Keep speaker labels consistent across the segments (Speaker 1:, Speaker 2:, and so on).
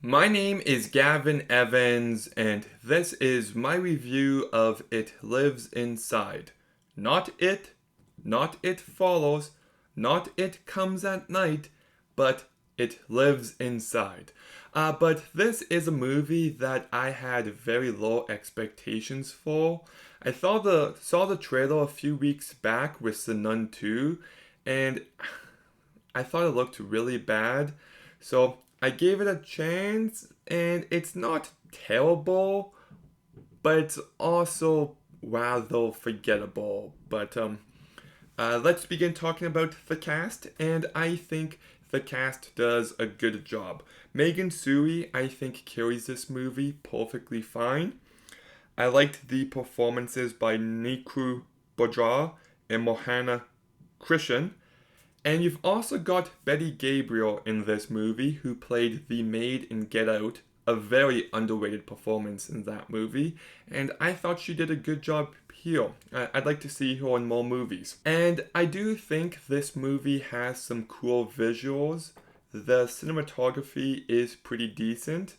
Speaker 1: My name is Gavin Evans, and this is my review of It Lives Inside. Not It, not It Follows, not It Comes at Night, but It Lives Inside. But this is a movie that I had very low expectations for. I saw the trailer a few weeks back with The Nun 2, and I thought it looked really bad. So I gave it a chance, and it's not terrible, but it's also rather forgettable. But let's begin talking about the cast, and I think the cast does a good job. Megan Sui, I think, carries this movie perfectly fine. I liked the performances by Nikru Bajra and Mohana Krishan. And you've also got Betty Gabriel in this movie, who played the maid in Get Out, a very underrated performance in that movie, and I thought she did a good job here. I'd like to see her in more movies. And I do think this movie has some cool visuals. The cinematography is pretty decent,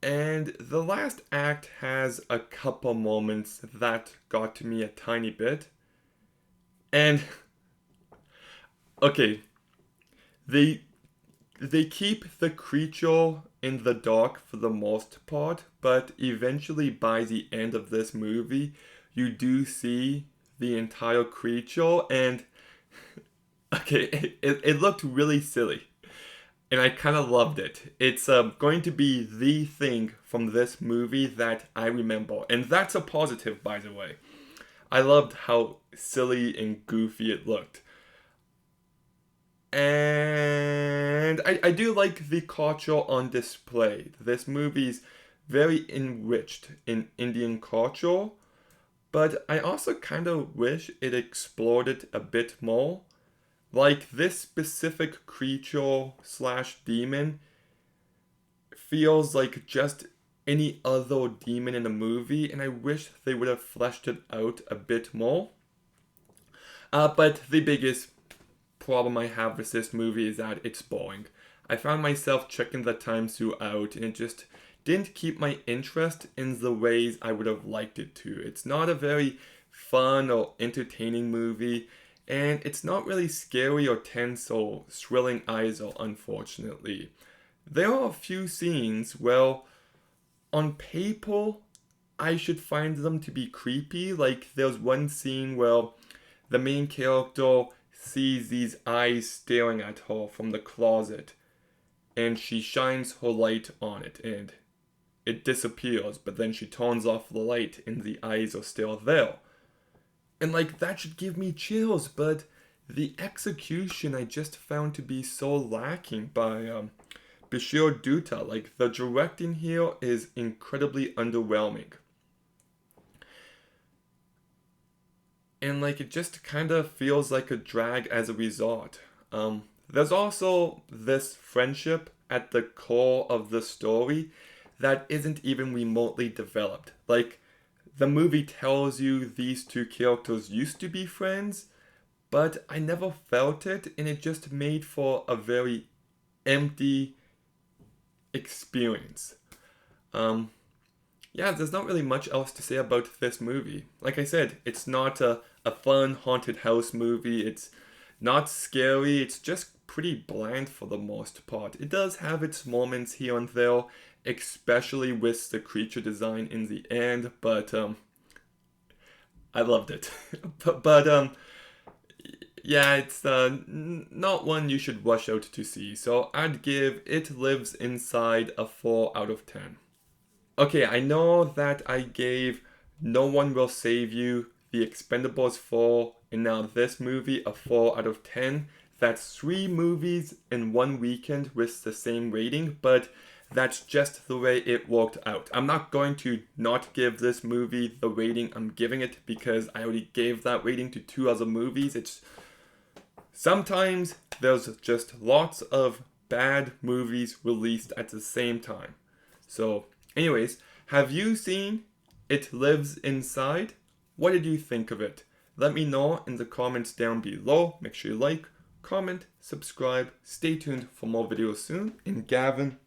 Speaker 1: and the last act has a couple moments that got to me a tiny bit. And okay, they they keep the creature in the dark for the most part, but eventually by the end of this movie, you do see the entire creature, and okay, it looked really silly, and I kind of loved it. It's going to be the thing from this movie that I remember, and that's a positive, by the way. I loved how silly and goofy it looked. And I do like the culture on display. This movie's very enriched in Indian culture, but I also kind of wish it explored it a bit more. Like this specific creature slash demon feels like just any other demon in a movie, and I wish they would have fleshed it out a bit more. But the biggest problem I have with this movie is that it's boring. I found myself checking the times throughout, and it just didn't keep my interest in the ways I would have liked it to. It's not a very fun or entertaining movie, and it's not really scary or tense or thrilling either, unfortunately. There are a few scenes where, on paper, I should find them to be creepy. Like, there's one scene where the main character sees these eyes staring at her from the closet, and she shines her light on it, and it disappears, but then she turns off the light and the eyes are still there. And like, that should give me chills, but the execution I just found to be so lacking by Bashir Dutta. Like, the directing here is incredibly underwhelming. And like, it just kind of feels like a drag as a result. There's also this friendship at the core of the story that isn't even remotely developed. Like, the movie tells you these two characters used to be friends, but I never felt it, and it just made for a very empty experience. Um, yeah, there's not really much else to say about this movie. Like I said, it's not a fun haunted house movie. It's not scary. It's just pretty bland for the most part. It does have its moments here and there, especially with the creature design in the end, but I loved it. but yeah, it's not one you should rush out to see. So I'd give It Lives Inside a 4 out of 10. Okay, I know that I gave No One Will Save You, The Expendables 4, and now this movie a 4 out of 10. That's three movies in one weekend with the same rating, but that's just the way it worked out. I'm not going to not give this movie the rating I'm giving it because I already gave that rating to two other movies. It's sometimes there's just lots of bad movies released at the same time. So, anyways, have you seen It Lives Inside? What did you think of it? Let me know in the comments down below. Make sure you like, comment, subscribe, stay tuned for more videos soon, and Gavin,